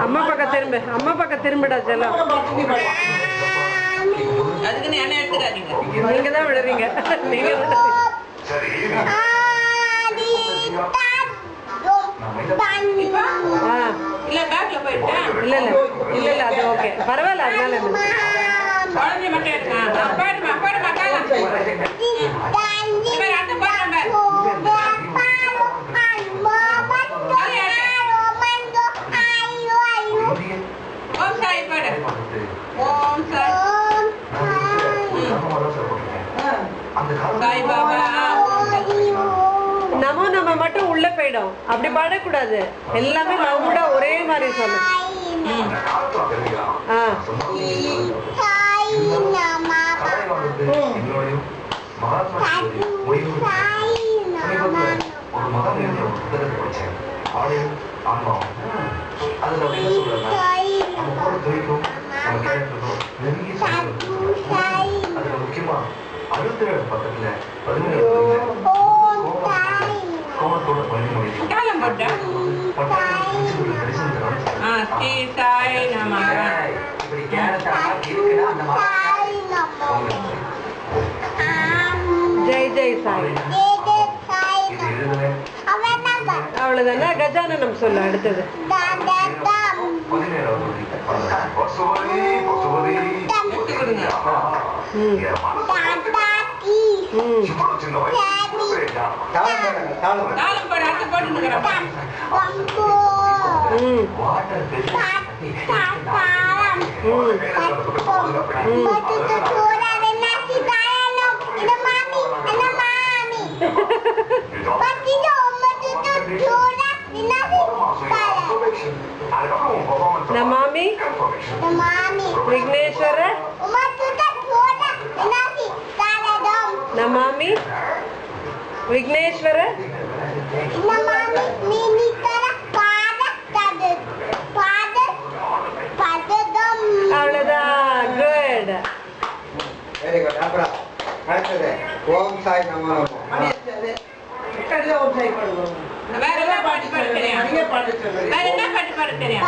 அம்மா பக்கம் திரும்ப, அம்மா பக்கம் திரும்பிடா செல்லம். அதுக்கு என்ன எடுத்துக்காதீங்க, நீங்க தான் விடுறீங்க. நீங்க இல்ல பேக்ல போயிட்டேன். இல்ல இல்ல இல்ல இல்ல அது ஓகே, பரவாயில்ல. அதனால குழந்தைய மட்டும் எடுத்துக்கா. போயிடுமா போயிடுமா காலம் ஓம் சாய் பாடு. ஓம் சாய் சாய் பாபா. நமோ நம்ம மட்டும் உள்ள போயிடும், அப்படி பாடக்கூடாது. எல்லாமே லவுடா ஒரே மாதிரி சொல்லு. முக்கியமா அழுத்துற பக்கத்துல காலம் போட்டா ஸ்ரீ சாய் நமக. ஜெய் ஜெய் சாய். அவ்வளவுதானே. கஜானனம் சொல்லு அடுத்தது. காலம் போட அடுத்து போட்டுக்கிறேன். ನಮಾಮಿ ವಿಘ್ನೇಶ್ವರ ನಮಾಮಿ ವಿಘ್ನೇಶ್ವರ அவ்வளவுதான். Good, very good. அப்புறம் அடுத்தது ஓம் சாய் நமோ. வேற என்ன பாட்டு பாட தெரியும்? வேற என்ன பாட்டு பாட தெரியும்?